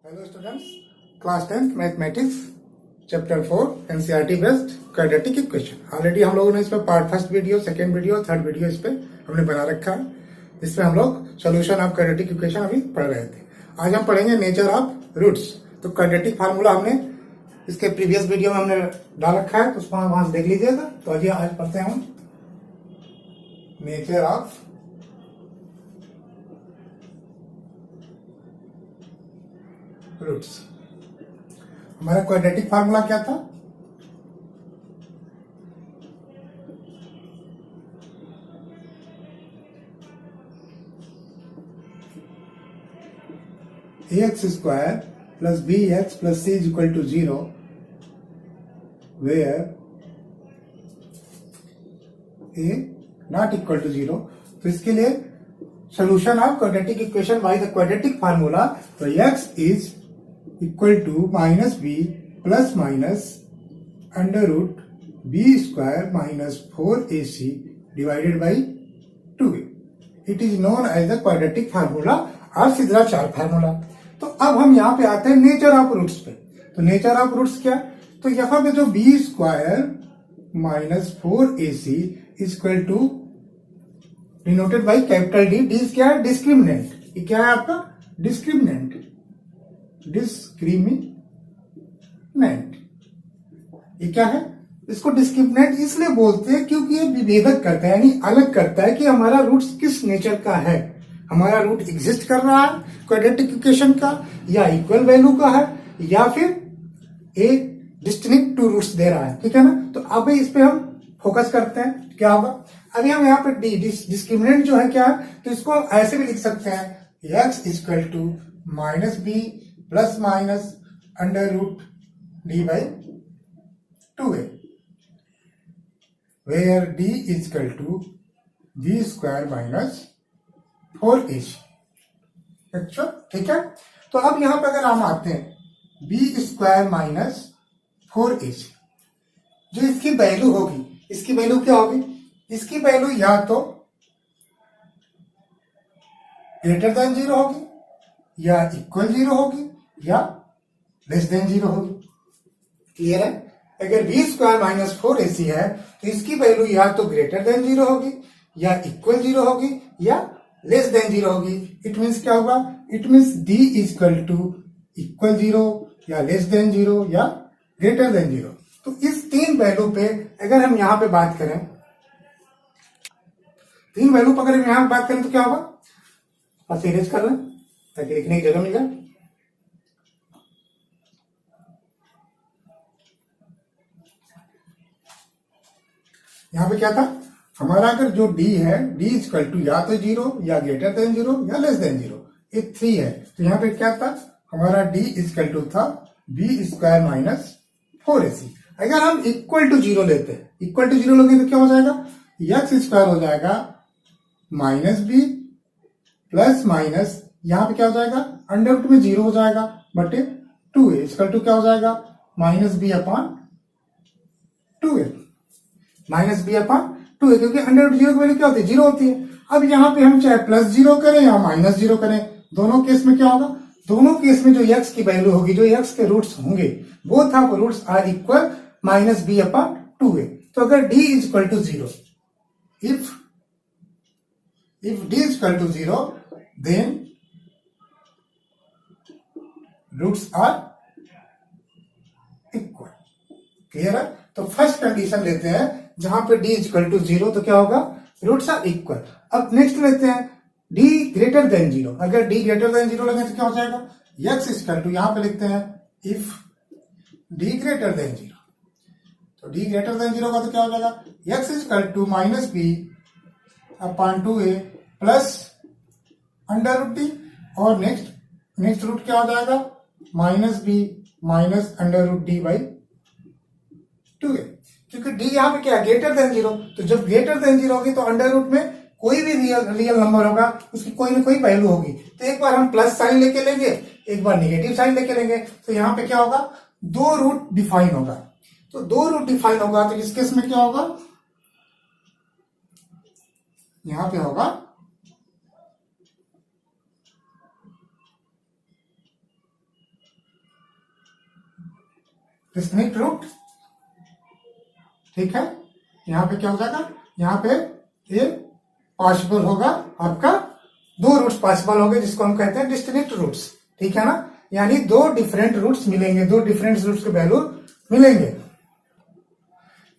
Hello students, class 10th mathematics chapter 4 NCERT based quadratic equation. Already हम लोगों ने इसमें part first video, second video, third video इस पे हमने बना रखा है। इसमें हम लोग सॉल्यूशन ऑफ क्वाड्रेटिक इक्वेशन अभी पढ़ रहे थे। आज हम पढ़ेंगे नेचर ऑफ रूट्स। तो क्वाड्रेटिक फार्मूला हमने इसके प्रीवियस वीडियो में हमने डाल रखा है, तो उसको हम वहां से देख लीजिएगा। तो आज पढ़ते हैं हम नेचर ऑफ रूट्स। हमारा क्वाड्रेटिक फार्मूला क्या था? ax square plus bx plus c is equal to 0 where a not equal to 0। तो इसके लिए solution of quadratic equation by the quadratic formula, तो x is equal to minus b plus minus under root b square minus 4ac divided by 2a। It is known as the quadratic formula और सिद्धाचार formula. तो अब हम यहाँ पे आते हैं nature of roots पे। तो नेचर ऑफ रूट्स क्या? तो यहाँ पे जो B square minus 4ac equal to denoted by capital D. D क्या है? डिस्क्रिमिनेंट। ये क्या है आपका? डिस्क्रिमिनेंट। डिस्क्रिमिनेंट ये क्या है? इसको डिस्क्रिमिनेंट इसलिए बोलते हैं क्योंकि ये विभेदक करता है, यानी अलग करता है कि हमारा रूट्स किस नेचर का है। हमारा रूट एग्जिस्ट कर रहा है क्वाड्रेटिक इक्वेशन का, या इक्वल वैल्यू का है, या फिर एक डिस्टिंक्ट टू रूट्स दे रहा है। ठीक है ना? तो अब इस पे हम फोकस करते हैं। क्या होगा? अभी हम यहाँ पे डिस्क्रिमिनेंट जो है क्या है, तो इसको ऐसे भी लिख सकते हैं x equal to minus B plus minus under root D by 2a where d equal to B square minus 4ac। अच्छा, ठीक है। तो अब यहां पर अगर हम आते हैं बी स्क्वायर माइनस 4ac, जो इसकी वैल्यू होगी, इसकी वैल्यू क्या होगी? इसकी वैल्यू या तो ग्रेटर देन 0 होगी, या इक्वल 0 होगी, या लेस देन 0 होगी। क्लियर है? अगर बी स्क्वायर माइनस 4ac है तो इसकी वैल्यू या तो ग्रेटर देन 0 होगी, या इक्वल 0 होगी, या लेस देन 0 होगी। इट मीन्स क्या होगा? It means D equal to equal 0, या लेस देन 0, या ग्रेटर देन 0। तो इस तीन वैल्यू पे अगर हम यहां पे बात करें, तीन वैल्यू पर अगर हम यहां बात करें तो क्या होगा? बस इरेज कर लें ताकि लिखने की जगह मिल जाए। यहां पे क्या था हमारा? अगर जो d है, d इक्वल टू या तो 0, या ग्रेटर देन 0, या लेस देन 0। ये 3 है। तो यहां पे क्या था हमारा? d इक्वल टू था बी स्क्वायर माइनस 4ac। अगर हम इक्वल टू 0 लेते हैं, इक्वल टू 0 लोगे तो क्या हो जाएगा? x स्क्वायर हो जाएगा माइनस बी प्लस माइनस, यहां पे क्या हो जाएगा? अंडर रूट में 0 हो जाएगा बटे 2a इक्वल टू क्या हो जाएगा? Minus B upon 2a। Minus B upon 2a, क्योंकि अंडर रूट 0 की वैल्यू क्या होती है? 0 होती है। अब यहां पे हम चाहे प्लस 0 करें या माइनस 0 करें, दोनों केस में क्या होगा? दोनों केस में जो x की वैल्यू होगी, जो x के रूट्स होंगे, both of roots are equal minus B upon 2a। तो अगर d is equal to 0, if d is equal to 0, then roots are equal. Clear है? तो फर्स्ट कंडीशन लेते हैं जहां पे d इक्वल टू 0, तो क्या होगा? Roots are equal. अब नेक्स्ट लेते हैं d ग्रेटर देन 0। अगर d ग्रेटर देन 0 लगे तो क्या हो जाएगा? x इक्वल टू, यहां पे लिखते हैं इफ d ग्रेटर देन 0। तो d ग्रेटर देन 0 का तो क्या हो जाएगा? x equal to minus B upon 2a plus under root D, और नेक्स्ट रूट क्या हो जाएगा? Minus B minus under root D by 2a। क्योंकि d यहां पे क्या है? Greater than 0। तो जब ग्रेटर देन 0 होगी तो अंडर रूट में कोई भी रियल नंबर होगा, उसकी कोई ना कोई वैल्यू होगी। तो एक बार हम प्लस साइन लेके लेंगे, एक बार निगेटिव साइन लेके लेंगे। तो यहां पे क्या होगा? दो रूट डिफाइन होगा। तो दो रूट डिफाइन होगा तो इस केस में क्या होगा? यहां पे होगा डिस्टिंक्ट रूट, ठीक है। यहाँ पे क्या हो जाएगा, यहाँ पे ये पॉसिबल होगा आपका, दो रूट्स पॉसिबल होंगे जिसको हम कहते हैं डिस्टिंक्ट रूट्स, ठीक है ना। यानी दो डिफरेंट रूट्स मिलेंगे, दो डिफरेंट रूट्स के वैल्यू मिलेंगे।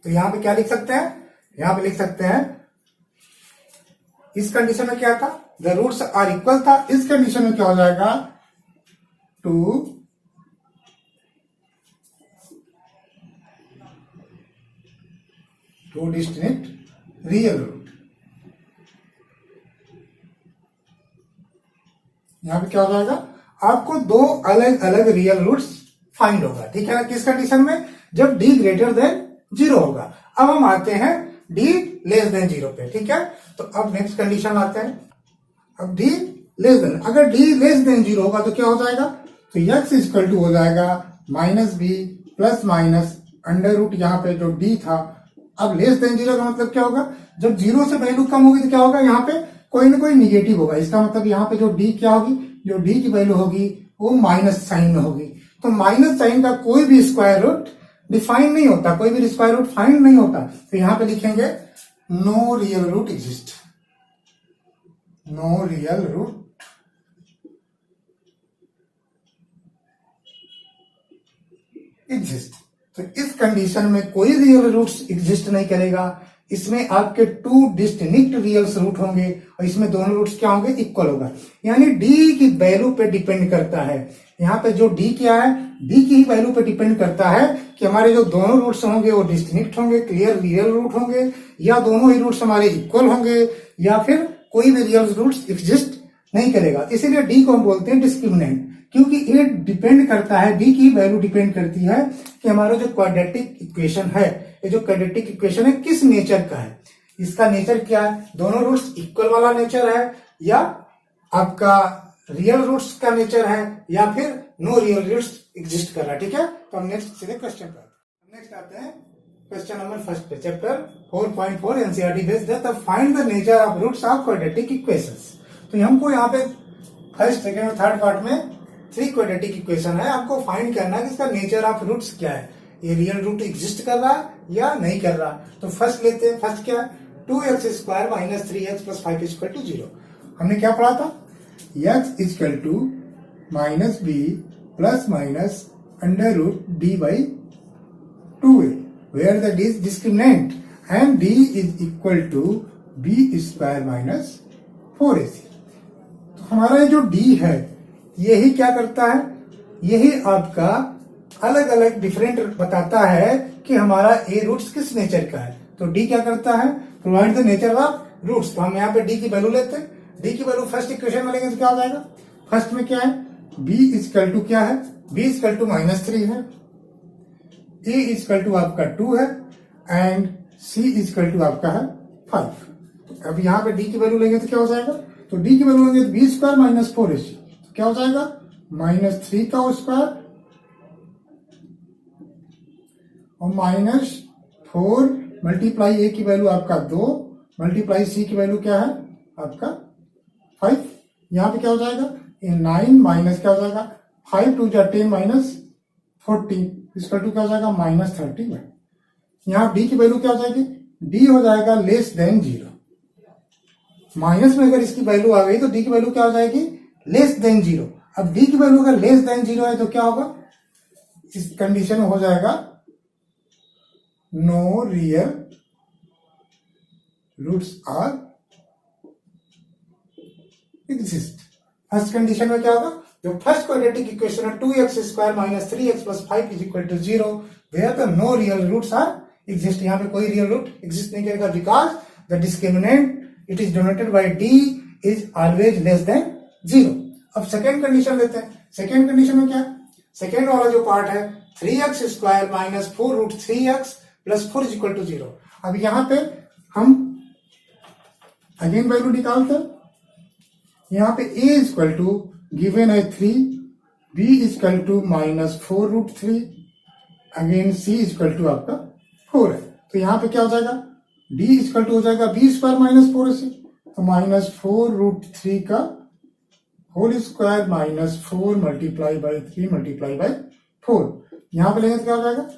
तो यहां पे क्या लिख सकते हैं, यहां पे लिख सकते हैं इस कंडीशन में क्या था, द रूट्स आर इक्वल था। इस कंडीशन में क्या हो जाएगा, टू डिस्टिंक्ट रियल रूट। यहां पे क्या हो जाएगा, आपको दो अलग अलग रियल रूट्स फाइंड होगा, ठीक है ना। किस कंडीशन में, जब d ग्रेटर देन 0 होगा। अब हम आते हैं d लेस देन 0 पे, ठीक है। तो अब नेक्स्ट कंडीशन आते हैं, अब d लेस देन, अगर d लेस देन 0 होगा तो क्या हो जाएगा, तो x इक्वल टू हो जाएगा minus B plus minus under root, यहाँ पे जो d था। अब लेस देन 0 का मतलब क्या होगा, जब 0 से वैल्यू कम होगी तो क्या होगा, यहाँ पे कोई ना कोई निगेटिव होगा। इसका मतलब यहाँ पे जो d क्या होगी, जो d की वैल्यू होगी वो माइनस साइन में होगी। तो माइनस साइन का कोई भी स्क्वायर रूट डिफाइन नहीं होता, कोई भी स्क्वायर रूट फाइंड नहीं होता। तो यहां पे लिखेंगे no real root exist, no real root exist. तो इस कंडीशन में कोई रियल रूट्स एग्जिस्ट नहीं करेगा। इसमें आपके टू डिस्टिंक्ट रियल रूट होंगे और इसमें दोनों रूट्स क्या होंगे, इक्वल होगा। यानी डी की वैल्यू पे डिपेंड करता है, यहाँ पे जो डी क्या है, डी की ही वैल्यू पे डिपेंड करता है कि हमारे जो दोनों रूट्स होंगे वो डिस्टिंक्ट होंगे, क्लियर रियल रूट होंगे, या दोनों ही रूट्स हमारे इक्वल होंगे, या फिर कोई भी रियल रूट्स एग्जिस्ट नहीं करेगा। इसीलिए डी को हम बोलते हैं डिस्क्रिमिनेंट, क्योंकि ये डिपेंड करता है, डी की वैल्यू डिपेंड करती है कि हमारा जो क्वाड्रेटिक इक्वेशन है, ये जो क्वाड्रेटिक इक्वेशन है किस नेचर का है, इसका नेचर क्या है, दोनों रूट्स इक्वल वाला नेचर है, या आपका रियल रूट्स का नेचर है, या फिर नो रियल रूट्स एग्जिस्ट कर रहा है, ठीक है। तो हम नेक्स्ट सीधे क्वेश्चन पर नेक्स्ट आते हैं, क्वेश्चन नंबर फर्स्ट पे, चैप्टर 4.4 एनसीईआरटी बेस्ड है, तब find the nature of roots of quadratic equations. तो हमको यहाँ पे फर्स्ट सेकंड और थर्ड पार्ट में 3 क्वाड्रेटिक इक्वेशन है, आपको फाइंड करना है कि इसका नेचर ऑफ रूट्स क्या है, ये रियल रूट एग्जिस्ट कर रहा है या नहीं कर रहा। तो फर्स्ट लेते हैं, फर्स्ट क्या है, 2x square minus 3x plus 5 equal to 0। हमने क्या पढ़ा था, x equal to minus B plus minus under root D by 2a, where the D is discriminant and d is equal to b square minus 4ac। तो हमारा ये जो d है यही क्या करता है, यही आपका अलग अलग डिफरेंट बताता है कि हमारा ए रूट्स किस नेचर का है। तो डी क्या करता है, provide the nature of roots. तो हम यहाँ पे डी की वैल्यू लेते हैं, डी की वैल्यू फर्स्ट इक्वेशन में लेंगे तो क्या हो जाएगा, फर्स्ट में क्या है, b इक्वल टू क्या है, b इक्वल टू -3 है, a इक्वल टू आपका 2 है, एंड c इक्वल टू आपका है 5। अब यहाँ पे d की वैल्यू लेंगे तो क्या हो जाएगा, तो d की वैल्यू लेंगे तो b स्क्वायर माइनस 4ac, तो क्या हो जाएगा -3 का स्क्वायर और -4 मल्टीप्लाई a की वैल्यू आपका 2 मल्टीप्लाई c की वैल्यू क्या है आपका 5। यहाँ पे क्या हो जाएगा, 9 माइनस क्या हो जाएगा 5 2 जा 10 माइनस 14 इसका टू क्या हो जाएगा -30। यहाँ d की वैल्यू क्या हो जाएगी, d हो जाएगा लेस देन 0। माइनस में अगर इसकी वैल्यू आ गई तो d की वैल्यू क्या हो जाएगी, लेस देन 0। अब d की वैल्यू अगर लेस देन 0 है तो क्या होगा, इस कंडीशन में हो जाएगा no real roots are exist. First condition में क्या होगा, जो फर्स्ट क्वाड्रेटिक इक्वेशन है 2x square minus 3x plus 5 is equal to 0, where the no real roots are exist. यहाँ पे कोई रियल रूट एग्जिस्ट नहीं करेगा, because the discriminant it is donated by d is always less than 0। अब second condition लेते हैं, second condition में क्या, सेकेंड वाला जो पार्ट है 3x square minus 4 root 3x plus 4 is equal to 0। अब यहाँ पे हम अगेन वैल्यू निकालते हैं, यहाँ पे a इक्वल टू गिवन है 3, b equal to -4 root 3, again c equal to आपका 4 है। तो यहाँ पे क्या हो जाएगा, d इक्वल टू हो जाएगा b स्क्वायर माइनस 4ac, तो -4 रूट 3 का whole square -4 multiply by 3 multiply by 4। यहां पे लेंगे तो क्या हो जाएगा,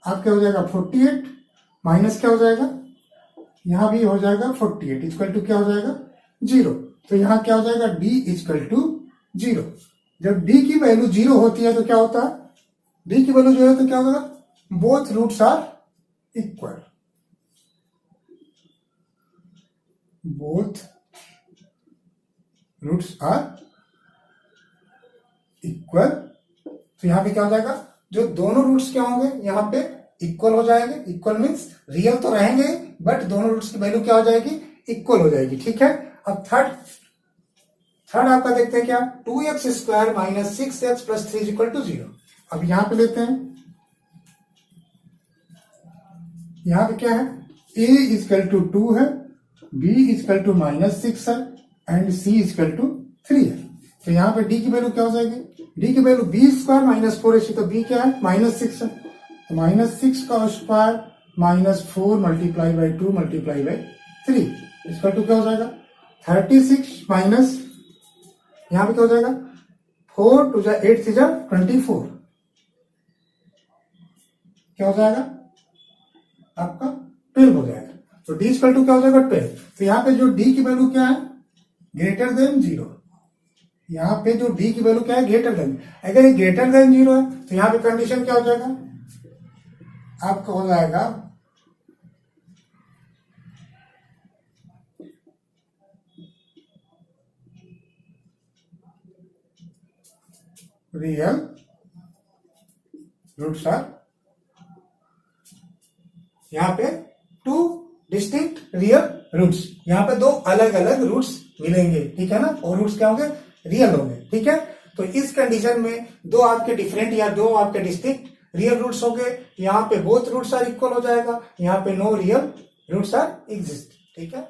आपका हो जाएगा 48 माइनस क्या हो जाएगा, यहां भी हो जाएगा 48 इक्वल टू क्या हो जाएगा 0। तो यहां क्या हो जाएगा d इक्वल टू 0। जब d की वैल्यू 0 होती है तो क्या होता है, d की वैल्यू 0 है तो क्या होगा, both roots are equal, both roots are equal. तो यहां पे क्या हो जाएगा, जो दोनों रूट्स क्या होंगे यहां पे इक्वल हो जाएंगे। इक्वल मीन्स रियल तो रहेंगे बट दोनों रूट्स की वैल्यू क्या हो जाएगी, इक्वल हो जाएगी। ठीक है, अब थर्ड आपका देखते हैं क्या, 2x² minus 6x plus 3 equal to 0। अब यहां पे लेते हैं, यहां पे क्या है, a इक्वल टू 2 है, b इक्वल टू माइनस 6 है एंड c इक्वल टू 3 है। तो यहां पे d की वैल्यू क्या हो जाएगी, d की वैल्यू b² माइनस 4ac, तो b क्या है -6 है, तो -6 का square minus 4 multiply by 2 multiply by 3 equal to क्या हो जाएगा 36 माइनस यहां पे क्या हो जाएगा 4 टू 8 से 24 क्या हो जाएगा आपका 12 हो जाएगा। तो d इक्वल टू क्या हो जाएगा 12। तो यहाँ पे जो d की वैल्यू क्या है, ग्रेटर देन 0। यहाँ पे जो d की वैल्यू क्या है, ग्रेटर देन। अगर ये ग्रेटर देन 0 है तो यहाँ पे कंडीशन क्या हो जाएगा, आपका हो जाएगा रियल रूट्स आर, यहाँ पे टू डिस्टिंक्ट रियल रूट्स, यहाँ पे दो अलग अलग रूट्स मिलेंगे। ठीक है ना, और रूट्स क्या होंगे, रियल होंगे। ठीक है, तो इस कंडीशन में दो आपके डिफरेंट या दो आपके डिस्टिंक्ट रियल रूट्स होंगे, यहाँ पे बोथ रूट्स आर इक्वल हो जाएगा, यहाँ पे no real roots are exist. ठीक है,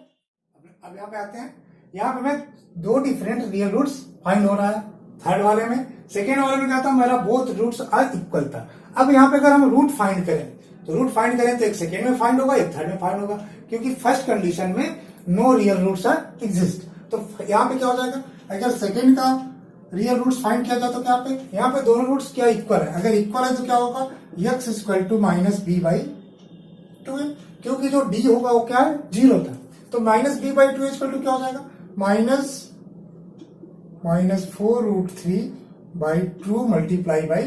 अब यहाँ पे आते हैं, यहाँ पे हमें दो डिफरेंट रियल रूट्स फाइंड हो रहा है थर्ड वाले में। सेकेंड वाले में क्या था, मेरा बोथ रूट्स आर इक्वल था। अब यहाँ पे अगर हम रूट फाइंड करें तो रूट फाइंड करें तो एक सेकेंड में फाइंड होगा, एक थर्ड में फाइंड होगा, क्योंकि फर्स्ट कंडीशन में no real roots are exist. तो यहाँ पे क्या हो जाएगा, अगर सेकेंड का रियल रूट्स फाइंड किया जाए तो क्या पे यहाँ पे दोनों रूट्स क्या इक्वल है, अगर इक्वल है तो क्या होगा x equal to minus B by 2 है, क्योंकि जो d होगा वो क्या है 0 था। तो minus B by 2 equal to क्या हो जाएगा माइनस 4√3 बाई 2 मल्टीप्लाई बाई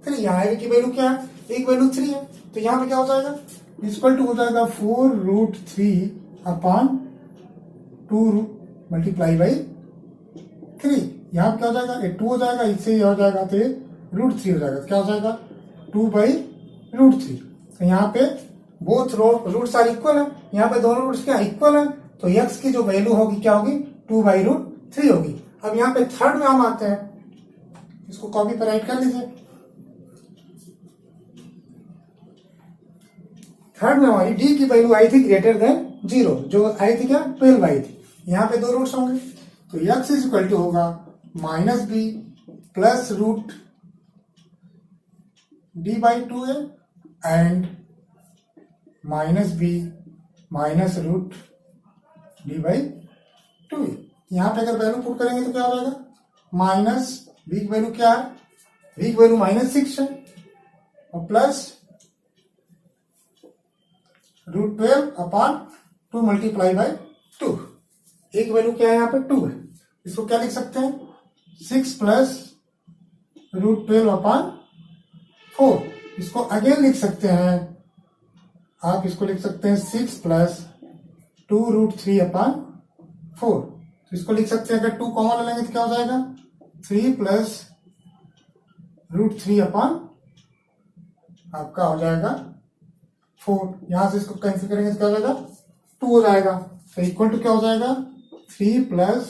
3। यहाँ की वैल्यू क्या है, एक वैल्यू 3 है, तो यहाँ पे क्या हो जाएगा इक्वल टू हो जाएगा 4√3 अपॉन 2 मल्टीप्लाई बाई 3। यहाँ पे क्या हो जाएगा, ये 2 हो जाएगा, इससे ये हो जाएगा तो ये √3 हो जाएगा, तो क्या हो जाएगा 2/√3। तो यहाँ पे बोथ रूट्स आर इक्वल है, यहाँ पे दोनों रूट्स क्या इक्वल है, तो x की जो वैल्यू होगी क्या होगी 2/√3 होगी। अब यहाँ पे थर्ड में हम आते हैं, इसको कॉपी पर राइट कर लीजिए। थर्ड में हमारी d की वैल्यू आई थी ग्रेटर देन 0, जो आई थी क्या 12 आई थी। यहाँ पे दो रूट्स होंगे, तो x इज इक्वल टू होगा -b प्लस रूट d/2 है and -b minus root d/2 है। यहाँ पे अगर वैल्यू पुट करेंगे तो क्या हो जाएगा, माइनस b की वैल्यू क्या है, b की वैल्यू -6 है और प्लस √12 अपॉन 2 मल्टीप्लाई बाई 2। एक वैल्यू क्या है यहाँ पे 2 है, इसको क्या लिख सकते हैं 6 प्लस √12 अपॉन 4। इसको अगेन लिख सकते हैं, आप इसको लिख सकते हैं 6 प्लस 2√3 अपॉन 4। तो इसको लिख सकते हैं, अगर 2 कॉमन लेंगे तो क्या हो जाएगा 3 प्लस √3 अपॉन आपका हो जाएगा 4। यहां से इसको कैंसिल करेंगे तो क्या हो जाएगा 2 हो जाएगा, तो इक्वल टू क्या हो जाएगा 3 प्लस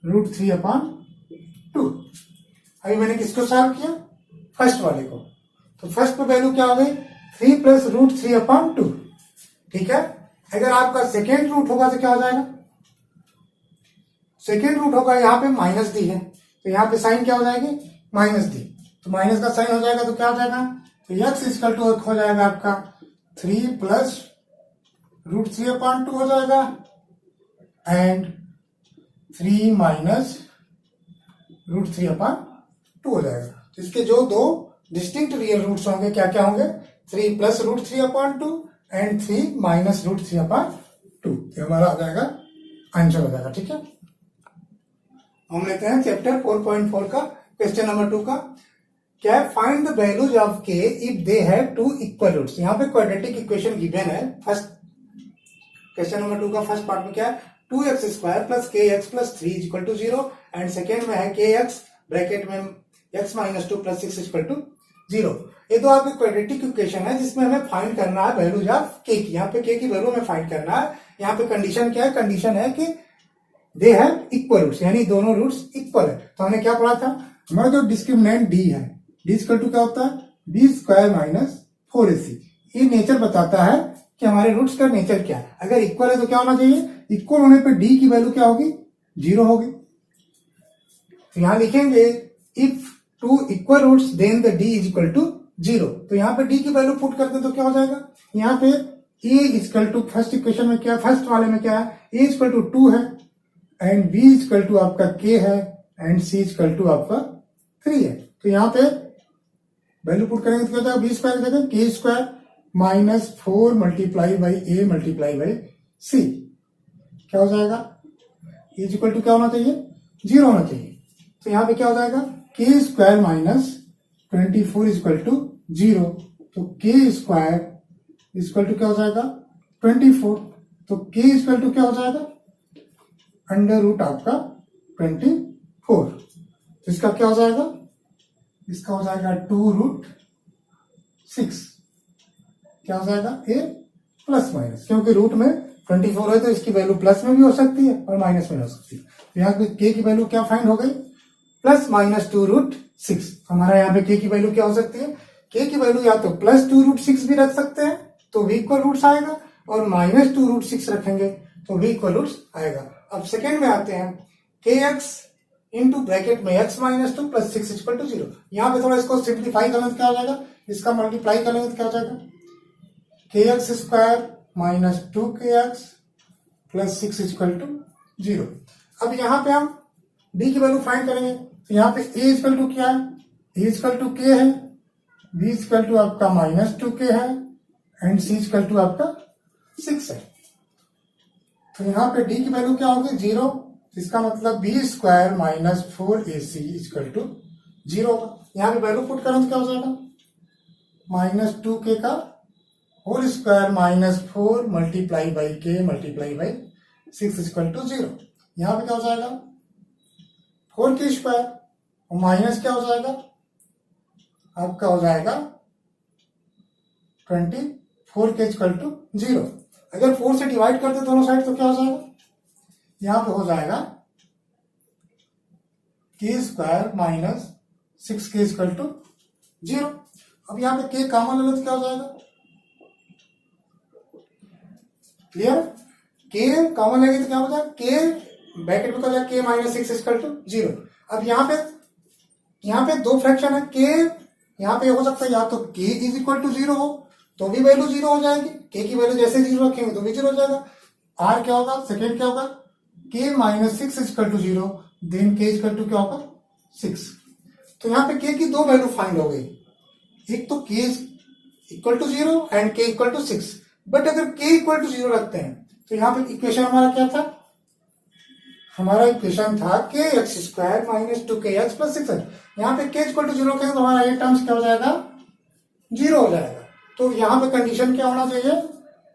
√3 अपॉन 2। अभी मैंने किसको सॉल्व किया, फर्स्ट वाले को, तो फर्स्ट पे वैल्यू क्या हो गई 3 प्लस √3 अपॉन 2। ठीक है, अगर आपका सेकेंड रूट होगा तो क्या हो जाएगा, सेकेंड रूट होगा यहाँ पे माइनस डी है, तो यहाँ पे साइन क्या हो जाएगी माइनस डी, तो माइनस का साइन हो जाएगा तो क्या हो जाएगा, तो x इक्वल टू हो जाएगा आपका 3 प्लस √3 अपॉन 2 हो जाएगा एंड 3 माइनस √3 अपॉन 2 हो जाएगा। तो इसके जो दो डिस्टिंक्ट रियल रूट्स होंगे क्या क्या होंगे, 3 plus root 3/2 and 3 minus root 3/2। ये हमारा आ जाएगा आंसर हो जाएगा। ठीक है, हम लेते हैं चैप्टर 4.4 का क्वेश्चन नंबर 2 का। क्या है, find the values of K if they have two equal roots. यहाँ पे क्वाड्रेटिक इक्वेशन गिवन है। फर्स्ट क्वेश्चन नंबर 2 का फर्स्ट पार्ट में क्या है, 2x² plus kx plus 3 is equal to 0 and second में है kx ब्रैकेट में x minus 2 plus 6 equal to 0। ये तो आपकी क्वाड्रेटिक इक्वेशन है जिसमें हमें फाइंड करना है वैल्यूज ऑफ k की। यहाँ पे k की वैल्यू हमें फाइंड करना है। यहाँ पे कंडीशन क्या है, कंडीशन है कि दे हैव इक्वल रूट्स, यानी दोनों रूट्स इक्वल है। तो हमने क्या पढ़ा था, हमारा जो डिस्क्रिमिनेंट d है, d इक्वल टू क्या होता है, b² माइनस 4ac। ये नेचर बताता है कि हमारे रूट्स का नेचर क्या है। अगर इक्वल है तो क्या होना चाहिए, इक्वल होने पे d की वैल्यू क्या होगी, 0 होगी। तो यहां लिखेंगे if two equal roots then the d is equal to 0। तो यहाँ पे d की वैल्यू पुट करते तो क्या हो जाएगा, यहाँ पे a equal to first equation में क्या, फर्स्ट वाले में क्या है, a इक्वल टू 2 है एंड b इक्वल टू आपका k है एंड c इक्वल टू आपका 3 है। तो यहाँ पे वैल्यू पुट करेंगे तो क्या हो जाएगा, b² जगह k² minus 4 multiply by a multiply by c क्या हो जाएगा, इज इक्वल टू क्या होना चाहिए, 0 होना चाहिए। तो यहाँ पे क्या हो जाएगा, k² माइनस 24 इक्वल टू 0। तो k² इक्वल टू क्या हो जाएगा 24। तो k इक्वल टू क्या हो जाएगा, अंडर रूट आपका 24। तो इसका क्या हो जाएगा, इसका हो जाएगा 2√6। क्या हो जाएगा, a प्लस माइनस, क्योंकि रूट में 24 है तो इसकी वैल्यू प्लस में भी हो सकती है और माइनस में हो सकती है। तो यहाँ पे k की वैल्यू क्या फाइंड हो गई, प्लस माइनस 2√6। हमारा यहाँ पे k की वैल्यू क्या हो सकती है, k की वैल्यू या तो प्लस 2√6 भी रख सकते हैं तो भी इक्वल रूट्स आएगा, और माइनस 2√6 रखेंगे तो भी इक्वल रूट्स आएगा। अब सेकेंड में आते हैं, kx इंटू ब्रैकेट में x minus 2 plus 6 equal to 0। यहाँ पे थोड़ा इसको सिंप्लीफाई कर लेंगे तो क्या हो जाएगा, इसका मल्टीप्लाई कर लेंगे तो क्या हो जाएगा, kx² minus 2kx plus 6 equal to 0। अब यहाँ पे हम d की वैल्यू फाइंड करेंगे। तो यहाँ पे a इक्वल टू क्या है, a इक्वल टू k है, b इक्वल टू आपका माइनस 2k है एंड c इक्वल टू आपका 6 है। तो यहाँ पे d की वैल्यू क्या होगी, 0। इसका मतलब b² minus 4ac equal to 0 होगा। यहाँ पे वैल्यू पुट करें तो क्या हो जाएगा, माइनस 2k का whole square minus 4 multiply by k multiply by 6 equal to 0। यहाँ पे क्या हो जाएगा, 4k² और माइनस क्या हो जाएगा, आपका हो जाएगा 24k इक्वल टू 0। अगर 4 से डिवाइड करते दोनों साइड तो क्या हो जाएगा, यहाँ पे हो जाएगा k² minus 6k equal to 0। अब यहाँ पे k कॉमन ले लो तो क्या हो जाएगा, क्लियर, k कॉमन लेंगे तो क्या हो जाएगा, k ब्रैकेट में क्या हो जाएगा, k माइनस 6 इक्वल टू 0। अब यहाँ पे दो फ्रैक्शन है, k यहाँ पे हो सकता है या तो k इज इक्वल टू 0 हो तो भी वैल्यू 0 हो जाएगी, k की वैल्यू जैसे 0 रखेंगे तो भी 0 हो जाएगा। r क्या होगा, सेकेंड क्या होगा, k minus 6 equal to 0 then k equal to क्या होगा 6। तो यहाँ पे k की दो वैल्यू फाइंड हो गई, एक तो k equal to 0 and k equal to 6। But अगर k इक्वल टू 0 रखते हैं तो यहाँ पे इक्वेशन हमारा क्या था, हमारा इक्वेशन था kx² माइनस 2kx प्लस 6। यहाँ पे k इक्वल टू 0 रखेंगे तो हमारा ये टर्म्स क्या हो जाएगा, 0 हो जाएगा। तो यहाँ पे कंडीशन क्या होना चाहिए,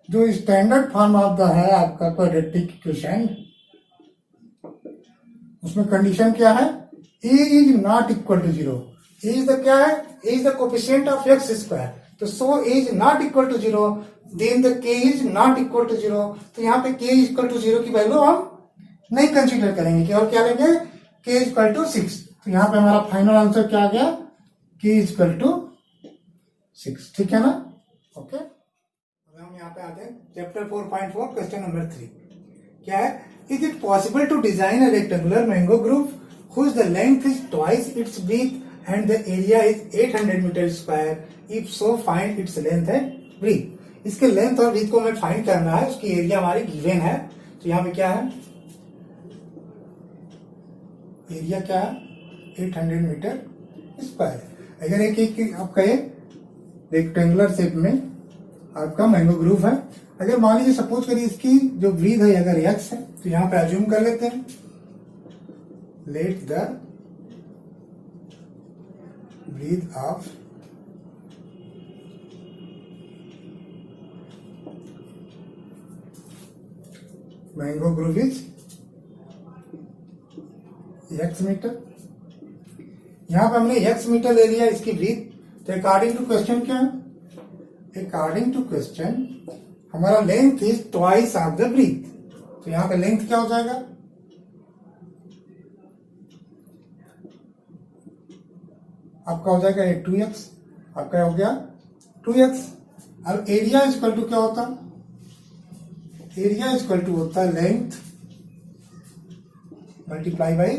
जो स्टैंडर्ड फॉर्म ऑफ द है आपका क्वाड्रेटिक इक्वेशन, उसमें कंडीशन क्या है, a is not equal to 0। a is the क्या है, a is the coefficient of x²। तो so a is not equal to 0 then the k is not equal to 0। तो यहाँ पे k इक्वल टू 0 की value हम नहीं consider करेंगे, केवल क्या लेंगे, k इक्वल टू 6। तो यहाँ पे हमारा फाइनल आंसर क्या आ गया, k इक्वल टू 6। ठीक है ना, ओके। हम यहाँ पे आते हैं चैप्टर 4.4 क्वेश्चन नंबर 3। क्या है, is it possible to design a rectangular mango group whose the length is twice its width and the area is 800 metre square, if so find its length and width। इसके length और width को हमें find करना है, उसकी area हमारी given है। तो यहाँ पे क्या है, एरिया क्या है 800 मीटर स्क्वायर। अगर एक आपका ये रेक्टेंगुलर शेप में आपका मैंगो ग्रूव है, अगर मान लीजिए सपोज करिए इसकी जो ब्रीथ है अगर एक्स है, तो यहां पे अज्यूम कर लेते हैं let the breadth of mango grove is X metre. यहां पे हमने एक्स मीटर ले लिया इसकी ब्रीथ, तो अकॉर्डिंग टू क्वेश्चन क्या है, अकॉर्डिंग टू क्वेश्चन हमारा length is twice of the breadth, तो यहां पे लेंथ क्या हो जाएगा, आपका हो जाएगा 2x, आपका हो गया 2x। अब एरिया इज इक्वल टू क्या होता, एरिया इज इक्वल टू होता है लेंथ मल्टीप्लाई बाई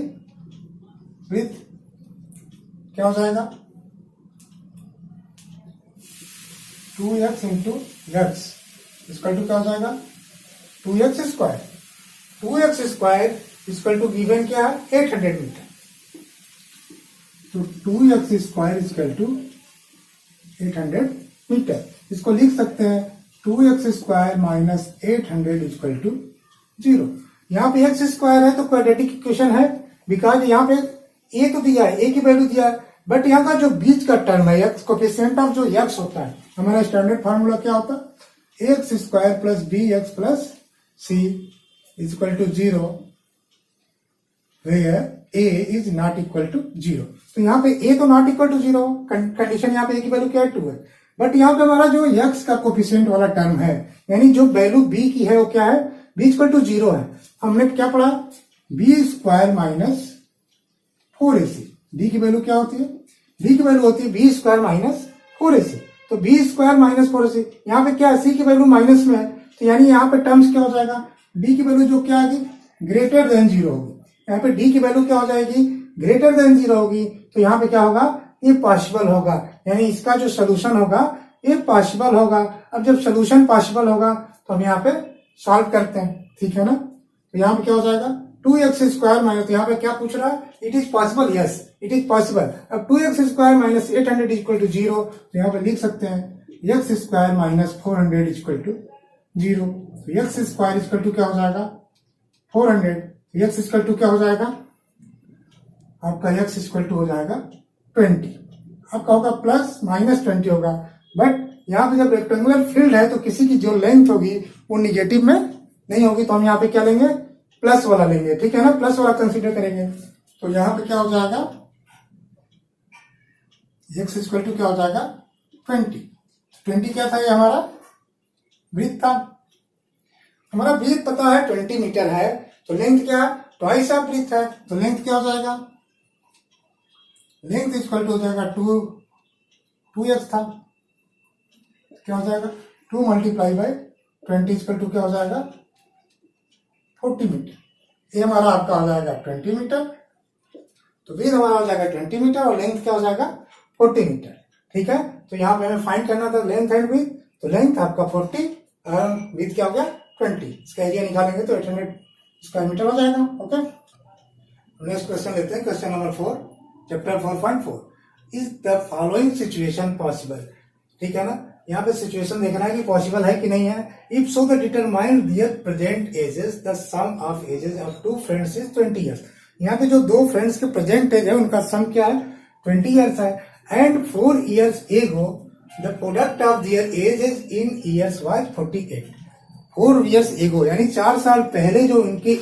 ब्रीथ, क्या हो जाएगा 2x into x equal to क्या हो जाएगा 2x square, 2x square equal to given क्या है 800 मीटर, तो 2x square equal to 800 metre. इसको लिख सकते हैं 2x square minus 800 equal to 0। यहाँ पे x स्क्वायर है तो क्वाड्रेटिक इक्वेशन है, बिकॉज यहाँ पे a तो दिया है, a की वैल्यू दिया है, बट यहाँ का जो बीच का टर्म है x कोफिशिएंट ऑफ जो x होता है, हमारा स्टैंडर्ड फार्मूला क्या होता है X square plus B X plus C is equal to 0 where a is not equal to 0। तो यहाँ पे a तो नॉट इक्वल टू 0, कंडीशन यहाँ पे a की वैल्यू क्या है 2 है, बट यहाँ पे हमारा जो x का कोफिशिएंट वाला टर्म है, यानी जो वैल्यू b की है वो क्या है b इक्वल टू 0 है। हमने क्या पढ़ा b square minus 4ac, b की वैल्यू क्या होती है, b की वैल्यू होती है b स्क्वायर माइनस 4ac, तो b स्क्वायर माइनस 4ac, यहाँ पे क्या c की वैल्यू माइनस में है, तो यानी यहाँ पे टर्म्स क्या हो जाएगा d की वैल्यू जो क्या आएगी ग्रेटर देन 0 होगी, यहाँ पे d की वैल्यू क्या हो जाएगी ग्रेटर देन 0 होगी, तो यहाँ पे क्या होगा ये पॉसिबल होगा, यानी इसका जो सोल्यूशन होगा ये पॉसिबल होगा। अब जब सोल्यूशन पॉसिबल होगा तो हम यहाँ पे सॉल्व करते हैं, ठीक है ना। तो यहाँ पे क्या हो जाएगा 2x स्क्वायर माइनस, यहाँ पे क्या पूछ रहा है it is possible, yes it is possible. अब 2x square minus 800 equal to 0, तो यहाँ पे लिख सकते हैं x square minus 400 equal to 0, तो x स्क्वायर इक्वल टू क्या हो जाएगा 400, x इक्वल टू क्या हो जाएगा आपका x इक्वल टू हो जाएगा 20, आपका होगा प्लस माइनस 20 होगा, बट यहाँ पे जब रेक्टेंगुलर फील्ड है तो किसी की जो लेंथ होगी वो निगेटिव में नहीं होगी, तो हम यहाँ पे क्या लेंगे प्लस वाला लेंगे, ठीक है ना, प्लस वाला कंसीडर करेंगे। तो यहाँ पे क्या हो जाएगा x इक्वल टू क्या हो जाएगा 20 क्या था ये हमारा ब्रीथ था, हमारा ब्रीथ पता है 20 मीटर है, तो लेंथ क्या है ट्वाइस ऑफ ब्रीथ है, तो लेंथ क्या हो जाएगा लेंथ इक्वल टू हो जाएगा 2x था, क्या हो जाएगा 2 मल्टीप्लाई बाई 20 इक्वल टू क्या हो जाएगा 40 मीटर, ये हमारा आपका हो जाएगा 20 मीटर, तो ब्रीथ हमारा हो जाएगा 20 मीटर और लेंथ क्या हो जाएगा 40 मीटर, ठीक है। तो यहाँ पे हमें फाइंड करना था लेंथ एंड ब्रीथ, तो लेंथ आपका 40 और ब्रीथ क्या हो गया 20, इसका एरिया निकालेंगे तो 800 स्क्वायर मीटर हो जाएगा। ओके, नेक्स्ट क्वेश्चन लेते हैं, question number 4 chapter 4.4, is the following situation possible, ठीक है ना। यहाँ पे सिचुएशन देखना है कि पॉसिबल है कि नहीं है। If so the determine their present ages the sum of ages of 2 friends is 20 years, यहाँ पे जो 2 फ्रेंड्स के प्रेजेंट एज है उनका सम क्या है 20 ईयर्स है, and 4 years ago the product of their ages in years was 48, 4 years ago यानी 4 साल पहले जो उनके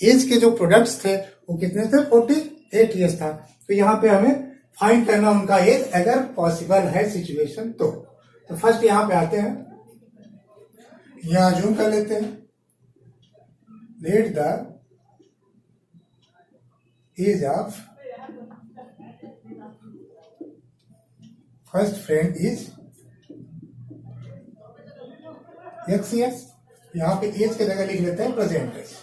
एज के जो प्रोडक्ट्स थे वो कितने थे 48 ईयर्स था। तो यहाँ पे हमें फाइंड करना उनका एज अगर पॉसिबल है सिचुएशन तो फर्स्ट यहाँ पे आते हैं, यहाँ जूम कर लेते हैं, let the age of first friend is x years, यहाँ पे एज की जगह लिख लेते हैं प्रेजेंट एज,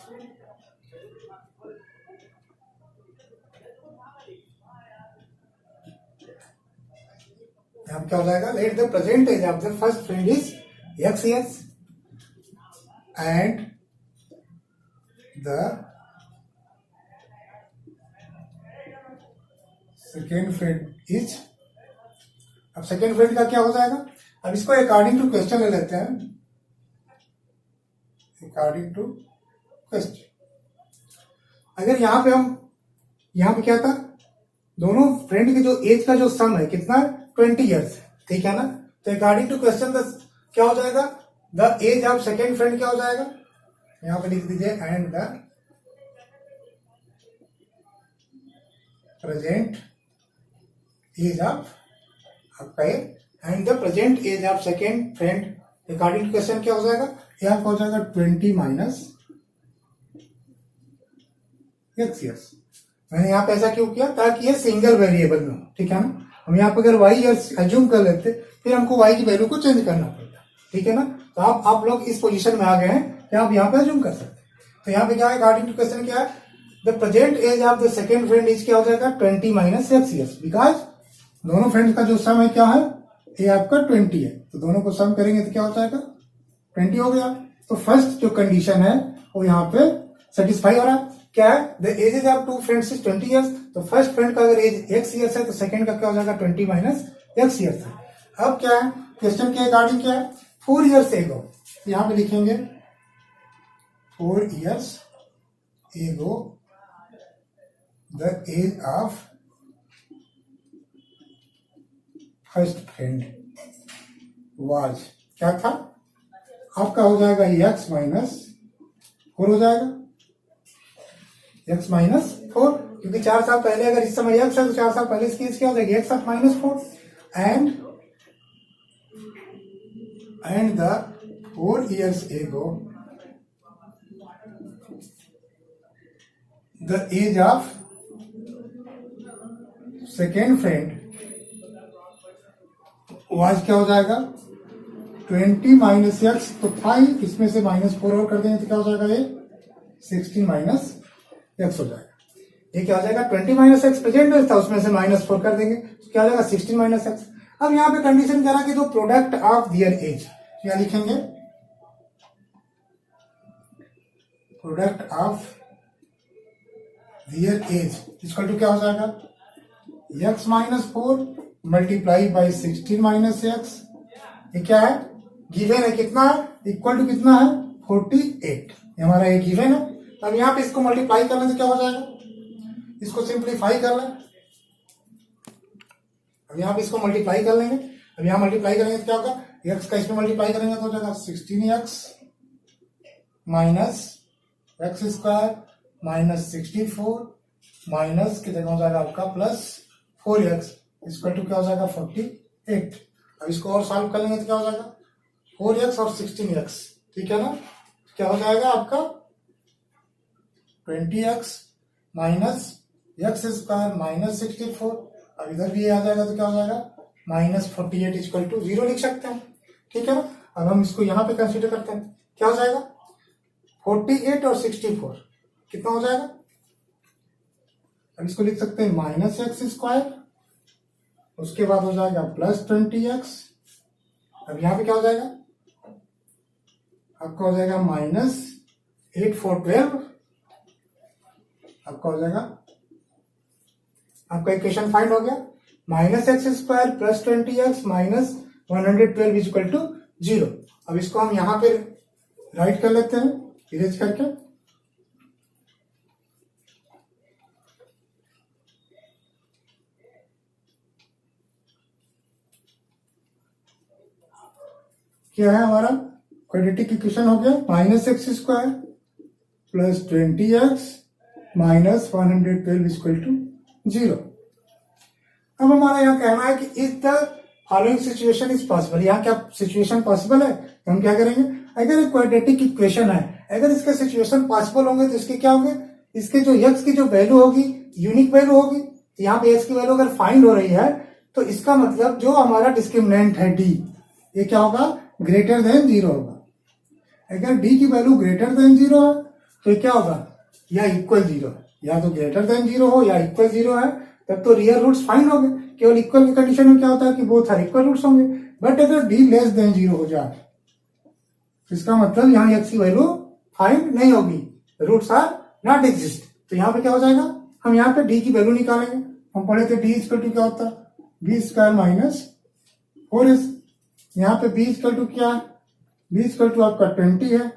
यहाँ क्या हो जाएगा let the present age of the first friend is x years and the second friend is अब सेकेंड फ्रेंड का क्या हो जाएगा, अब इसको अकॉर्डिंग टू क्वेश्चन ले लेते हैं, अकॉर्डिंग टू क्वेश्चन। अगर यहां पे यहां पे क्या था, दोनों फ्रेंड के जो एज का जो सम है कितना है 20 ईयर्स, ठीक है ना। तो अकॉर्डिंग टू क्वेश्चन क्या हो जाएगा, the age of second friend क्या हो जाएगा, यहां पे लिख दीजिए and the present age of आपका and the present age of second friend according to question क्या हो जाएगा, यहां पर हो जाएगा 20 माइनस x ईयर्स। मैंने यहाँ पे ऐसा क्यों किया, ताकि ये सिंगल वेरिएबल में हो, ठीक है ना। हम यहाँ पे अगर y ईयर्स एज्यूम कर लेते फिर हमको y की वैल्यू को चेंज करना पड़ता, ठीक है ना। तो आप लोग इस पोजीशन में आ गए हैं कि आप यहाँ पे एज्यूम कर सकते हैं। तो यहाँ पे क्या है, अकॉर्डिंग टू क्वेश्चन क्या है, the present age of the second friend is क्या हो जाएगा 20 माइनस x ईयर्स, बिकॉज दोनों फ्रेंड का जो सम है क्या है, ये आपका 20 है, तो दोनों को सम करेंगे तो क्या हो जाएगा 20 हो गया। तो फर्स्ट जो कंडीशन है वो यहाँ पे सेटिस्फाई हो रहा है, क्या है, the ages of two friends is 20 years. तो फर्स्ट फ्रेंड का अगर एज x ईयर्स है तो सेकंड का क्या हो जाएगा 20 माइनस x ईयर्स है। अब क्या है, क्वेश्चन के अकॉर्डिंग क्या है, 4 ईयर्स एगो, यहां पे लिखेंगे 4 years ago the age of first friend was, क्या था आपका हो जाएगा x माइनस 4 हो जाएगा, x माइनस 4, क्योंकि 4 साल पहले अगर इस समय x है तो 4 साल पहले इसकी एज क्या हो जाएगी x of minus 4 and the 4 years ago the age of second friend was क्या हो जाएगा 20 माइनस x, तो 5 इसमें से माइनस 4 और कर देंगे तो क्या हो जाएगा, ये 16 माइनस x हो जाएगा। ये क्या हो जाएगा 20 माइनस एक्स प्रेजेंट एज था, उसमें से माइनस 4 कर देंगे तो क्या हो जाएगा 16 माइनस एक्स। अब यहाँ पे कंडीशन कह रहा कि जो प्रोडक्ट ऑफ दियर एज, क्या लिखेंगे, product of their age equal to क्या हो जाएगा x minus 4 multiply by 16 minus x. ये क्या है, गिवन है, कितना है, इक्वल टू कितना है 48, ये हमारा ये गिवन है। अब यहाँ पे इसको मल्टीप्लाई करने से क्या हो जाएगा, इसको सिंप्लीफाई कर लें, अब यहाँ पे इसको मल्टीप्लाई कर लेंगे, अब यहाँ मल्टीप्लाई करेंगे तो क्या होगा, x का इसमें मल्टीप्लाई करेंगे तो हो जाएगा 16x minus x square minus 64 minus की जगह हो जाएगा आपका प्लस 4x इक्वल टू क्या हो जाएगा 48। अब इसको और सॉल्व कर लेंगे तो क्या हो जाएगा 4x और 16x, ठीक है ना, क्या हो जाएगा आपका 20x minus x square minus 64, अब इधर भी आ जाएगा तो क्या हो जाएगा माइनस 48 इक्वल टू 0 लिख सकते हैं, ठीक है ना। अब हम इसको यहाँ पे कंसीडर करते हैं, क्या हो जाएगा 48 और 64 कितना हो जाएगा, अब इसको लिख सकते हैं माइनस एक्स स्क्वायर, उसके बाद हो जाएगा प्लस 20x, अब यहाँ पे क्या हो जाएगा आपका हो जाएगा माइनस 8 4 12, आपका हो जाएगा, आपका इक्वेशन फाइंड हो गया, minus x square plus 20x minus 112 equal to 0। अब इसको हम यहां पे राइट कर लेते हैं इरेज करके, क्या है हमारा क्वाड्रेटिक इक्वेशन हो गया, minus x square plus 20x minus 112 equal to 0। अब हमारा यहाँ कहना है कि is the following situation is possible, यहाँ क्या सिचुएशन पॉसिबल है, तो हम क्या करेंगे, अगर एक क्वाड्रेटिक इक्वेशन है, अगर इसके सिचुएशन पॉसिबल होंगे तो इसके क्या होंगे, इसके जो x की जो वैल्यू होगी यूनिक वैल्यू होगी, तो यहाँ पे x की वैल्यू अगर फाइंड हो रही है तो इसका मतलब जो हमारा डिस्क्रिमिनेंट है d, ये क्या होगा ग्रेटर देन 0 होगा। अगर d की वैल्यू ग्रेटर देन 0 है तो ये क्या होगा, या इक्वल 0, या तो ग्रेटर देन 0 हो या इक्वल 0 है, तब तो रियल रूट्स फाइंड हो गए। केवल इक्वल की कंडीशन में क्या होता है कि बोथ आर इक्वल रूट्स होंगे, बट अगर d लेस देन 0 हो जाए तो इसका मतलब यहाँ x की वैल्यू फाइंड नहीं होगी, रूट्स आर नॉट एग्जिस्ट। तो यहाँ पे क्या हो जाएगा, हम यहाँ पे d की वैल्यू निकालेंगे, हम पढ़े थे d इक्वल टू क्या होता है b स्क्वायर माइनस 4 इज, यहाँ पे b इक्वल टू क्या है, b इक्वल टू आपका 20 है,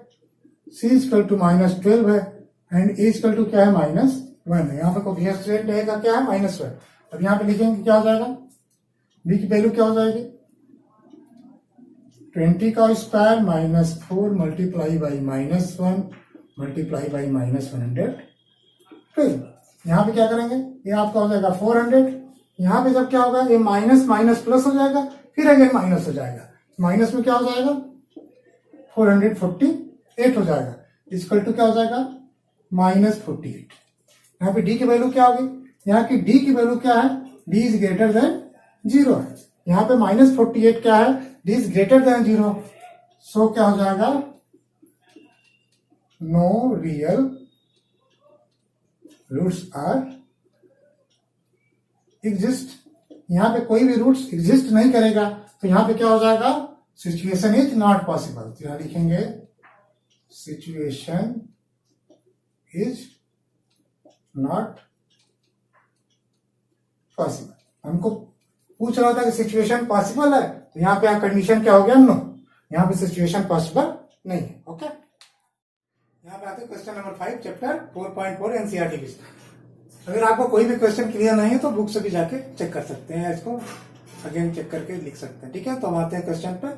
c इक्वल टू -12 है एंड a इक्वल टू क्या है -1 है। यहाँ पे कोएफिशिएंट रहेगा क्या है -1। अब यहाँ पे लिखेंगे क्या हो जाएगा, b की वैल्यू क्या हो जाएगी 20 का square -4 multiply by -1 multiply by -112। यहाँ पे क्या करेंगे, ये आपका हो जाएगा 400। यहाँ पे जब क्या होगा, ये माइनस माइनस प्लस हो जाएगा, फिर अगेन माइनस हो जाएगा, माइनस में क्या हो जाएगा 448 हो जाएगा, इक्वल टू क्या हो जाएगा -48। यहाँ पे डी की वैल्यू क्या होगी, यहाँ की डी की वैल्यू क्या है, डी इज ग्रेटर देन 0 है। यहाँ पे -48 क्या है, D is greater than 0, so क्या हो जाएगा no real roots are exist. यहाँ पे कोई भी रूट्स एग्जिस्ट नहीं करेगा, तो यहाँ पे क्या हो जाएगा सिचुएशन इज नॉट पॉसिबल। तो यहाँ लिखेंगे सिचुएशन इज नॉट पॉसिबल। हमको पूछ रहा था कि सिचुएशन पॉसिबल है, तो यहाँ पे कंडीशन क्या हो गया नो, यहाँ पे सिचुएशन पॉसिबल नहीं है। ओके, यहाँ पे आते हैं क्वेश्चन नंबर 5 चैप्टर 4.4 एनसीईआरटी की। अगर आपको कोई भी क्वेश्चन क्लियर नहीं है तो बुक से भी जाके चेक कर सकते हैं, इसको अगेन चेक करके लिख सकते हैं। ठीक है, तो हम आते हैं क्वेश्चन पर।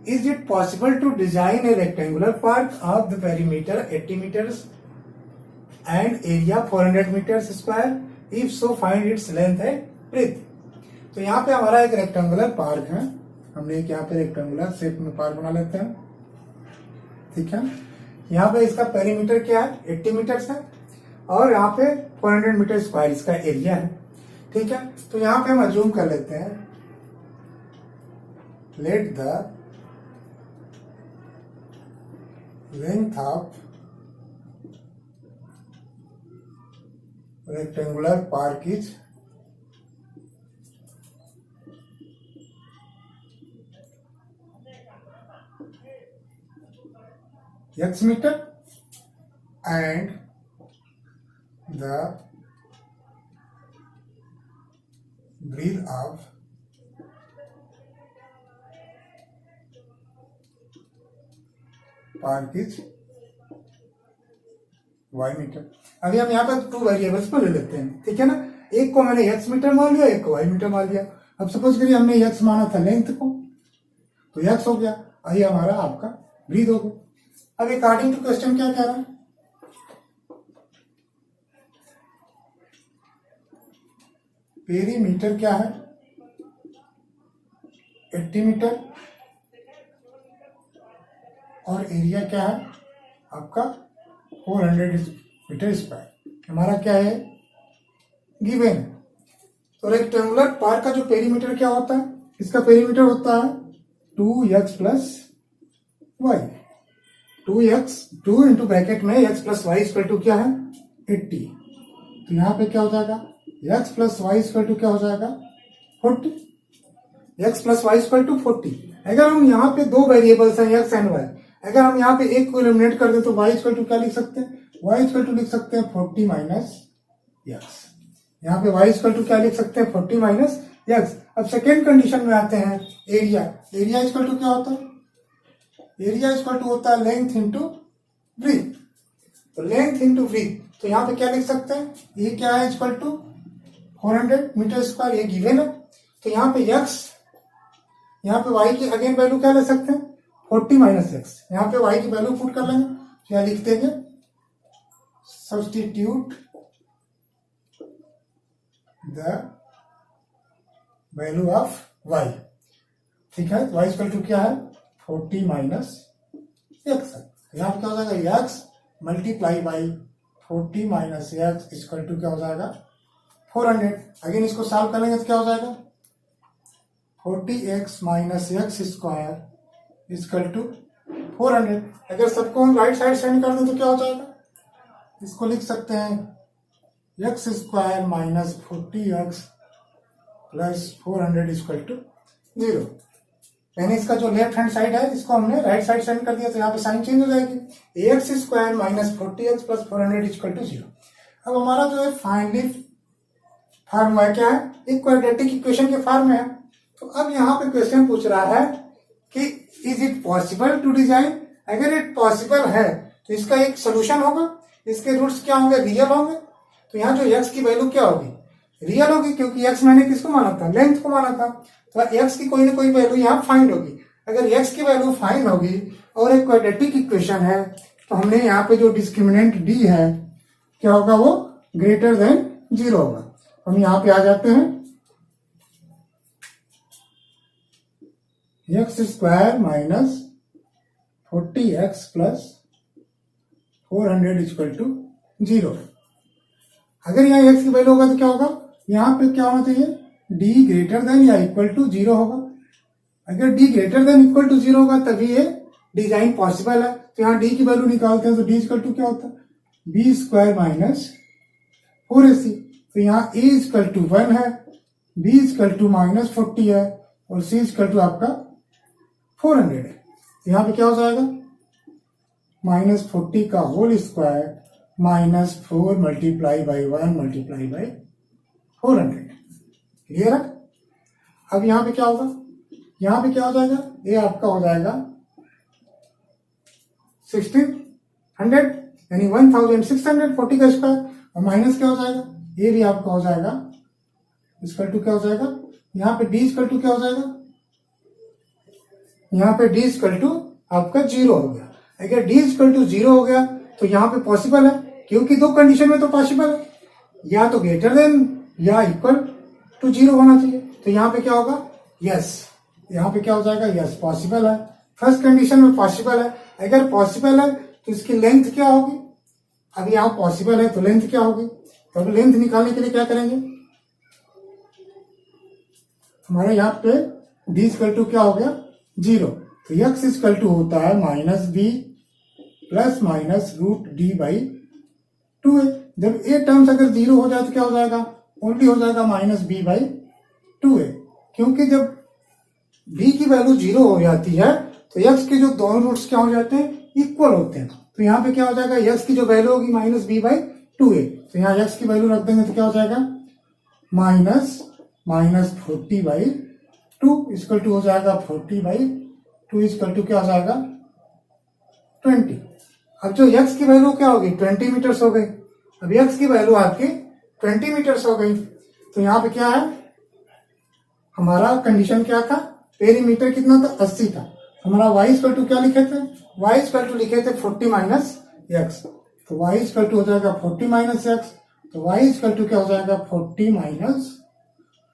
Is it possible to design a rectangular park of the perimeter 80 meters and area 400 meters square, if so find its length and breadth. तो यहाँ पे हमारा एक रेक्टेंगुलर पार्क है, हमने एक यहाँ पे रेक्टेंगुलर शेप में पार्क बना लेते हैं। ठीक है, यहाँ पे इसका पेरीमीटर क्या है 80 मीटर्स है और यहाँ पे 400 मीटर स्क्वायर इसका एरिया है। ठीक है, तो यहाँ पे हम अज्यूम कर लेते हैं, let the length of rectangular park is x meter and the breadth of park is y meter. अभी हम यहाँ पर 2 वेरिएबल्स को ले लेते हैं। ठीक है ना, एक को मैंने x मीटर मान लिया, एक को y मीटर मान लिया। अब सपोज करिए हमने x माना था लेंथ को, तो x हो गया, ये हमारा आपका ब्रीथ हो गया। अब अकॉर्डिंग टू क्वेश्चन क्या कह रहा है, पेरीमीटर क्या है 80 मीटर और एरिया क्या है आपका 400 मीटर स्क्वायर, हमारा क्या है गिवन। तो रेक्टेंगुलर पार्क का जो पेरीमीटर क्या होता है, इसका पेरीमीटर होता है 2x plus y, 2 into bracket में x plus y equal to क्या है 80। तो यहाँ पे क्या हो जाएगा x plus y equal to क्या हो जाएगा 40, x plus y equal to 40। अगर हम यहाँ पे 2 वेरिएबल्स हैं x एंड y, अगर हम यहाँ पे एक को एलिमिनेट कर दे तो y इक्वल टू क्या लिख सकते हैं, y इक्वल टू लिख सकते हैं 40 माइनस x। यहाँ पे y इक्वल टू क्या लिख सकते हैं 40 माइनस x। अब सेकेंड कंडीशन में आते हैं, एरिया इक्वल टू क्या होता है, एरिया इक्वल टू होता है लेंथ इंटू ब्रीथ। तो लेंथ इंटू ब्रीथ, तो यहाँ पे क्या लिख सकते हैं, ये क्या है इक्वल टू 400 मीटर स्क्वायर, ये गिवन है। तो यहाँ पे x, यहाँ पे y की अगेन वैल्यू क्या ले सकते हैं 40 माइनस x, यहाँ पे y की वैल्यू पुट कर लेंगे। तो यहाँ लिख देंगे substitute the value of y। ठीक है, y इक्वल टू क्या है 40 माइनस एक्स। यहाँ पे क्या हो जाएगा x multiply by 40 minus x equal to क्या हो जाएगा 400। अगेन इसको सॉल्व कर लेंगे तो क्या हो जाएगा 40x minus x square equal to 400। अगर सबको हम राइट साइड सेंड कर दें तो क्या हो जाएगा, इसको लिख सकते हैं x square minus 40x plus 400 equal to 0। यानी इसका जो लेफ्ट हैंड साइड है इसको हमने राइट साइड सेंड कर दिया, तो यहाँ पे साइन चेंज हो जाएगी, ax square minus 40x plus 400 equal to 0। अब हमारा जो है फाइनली फार्मूला क्या है, एक क्वाड्रेटिक इक्वेशन के फॉर्म में है। तो अब यहाँ पे क्वेश्चन पूछ रहा है कि is it possible to design. अगर इट पॉसिबल है तो इसका एक सोल्यूशन होगा, इसके रूट्स क्या होंगे, रियल होंगे। तो यहाँ जो x की वैल्यू क्या होगी, रियल होगी, क्योंकि x मैंने किसको माना था, लेंथ को माना था। तो x की कोई ना कोई वैल्यू यहाँ फाइंड होगी। अगर x की वैल्यू फाइंड होगी और एक क्वाड्रेटिक इक्वेशन है, तो हमने यहाँ पे जो डिस्क्रिमिनेंट d है क्या होगा, वो ग्रेटर देन 0 होगा। हम यहाँ पे आ जाते हैं, x square minus 40x plus 400 equal to 0। अगर यहाँ x की वैल्यू होगा तो क्या होगा, यहाँ पे क्या होना चाहिए, d ग्रेटर देन या इक्वल टू 0 होगा। अगर d greater than equal to 0 होगा तभी ये डिजाइन पॉसिबल है। तो यहाँ d की वैल्यू निकालते हैं, तो d इक्वल टू क्या होता है, b स्क्वायर माइनस 4ac। तो यहाँ a इक्वल टू 1 है, b इक्वल टू माइनस 40 है और c इक्वल टू आपका 400 है। तो यहाँ पे क्या हो जाएगा, माइनस 40 का whole square minus 4 multiply by 1 multiply by 400। Clear है। अब यहाँ पे क्या होगा, यहाँ पे क्या हो जाएगा, ये आपका हो जाएगा 1600 यानी 1640 का स्क्वायर, और माइनस क्या हो जाएगा, ये भी आपका हो जाएगा इक्वल टू क्या हो जाएगा, यहाँ पे d इक्वल टू क्या हो जाएगा, यहाँ पे d इक्वल टू आपका 0 हो गया। अगर d इक्वल टू 0 हो गया तो यहाँ पे पॉसिबल है, क्योंकि दो कंडीशन में तो पॉसिबल है, या तो ग्रेटर देन या इक्वल टू 0 होना चाहिए। तो यहाँ पे क्या होगा, यस, यहाँ पे क्या हो जाएगा, यस पॉसिबल है। फर्स्ट कंडीशन में पॉसिबल है। अगर पॉसिबल है तो इसकी लेंथ क्या होगी, अभी यहाँ पॉसिबल है तो लेंथ क्या होगी। तो अब लेंथ निकालने के लिए क्या करेंगे, हमारे यहाँ पे d इक्वल टू क्या हो गया 0, तो x इक्वल टू होता है minus b plus minus root d by 2a। जब a टर्म्स अगर 0 हो जाए तो क्या हो जाएगा, ओनली हो जाएगा माइनस b बाई 2a, क्योंकि जब b की वैल्यू 0 हो जाती है तो x के जो दोनों रूट्स क्या हो जाते हैं, इक्वल होते हैं। तो यहाँ पे क्या हो जाएगा, x की जो वैल्यू होगी माइनस b बाई 2a, तो यहाँ x की वैल्यू रख देंगे तो क्या हो जाएगा, माइनस 40 बाई 2 इक्वल टू हो जाएगा 40 बाई 2 इक्वल टू क्या हो जाएगा 20। अब जो x की वैल्यू क्या होगी, 20 मीटर्स हो गई। अब x की वैल्यू आपकी 20 मीटर्स हो गई। तो यहाँ पे क्या है, हमारा कंडीशन क्या था, पेरीमीटर कितना था, 80 था। हमारा y इक्वल टू क्या लिखे थे, y इक्वल टू लिखे थे 40 माइनस एक्स। तो y इक्वल टू हो जाएगा 40 माइनस एक्स, तो y इक्वल टू क्या हो जाएगा 40 माइनस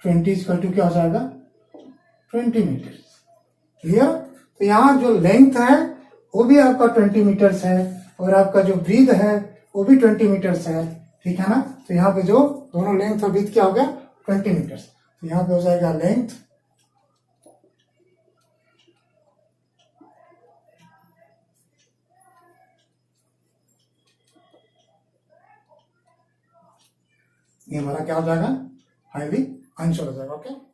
20 इक्वल टू क्या हो जाएगा 20 मीटर। क्लियर। तो यहाँ जो लेंथ है वो भी आपका 20 मीटर्स है और आपका जो ब्रीथ है वो भी 20 मीटर्स है, ठीक है ना। तो यहाँ पे जो दोनों लेंथ और ब्रीथ क्या हो गया 20 मीटर्स। तो यहाँ पे हो जाएगा लेंथ ये हमारा क्या हो जाएगा, फाइनली आंसर हो जाएगा। ओके।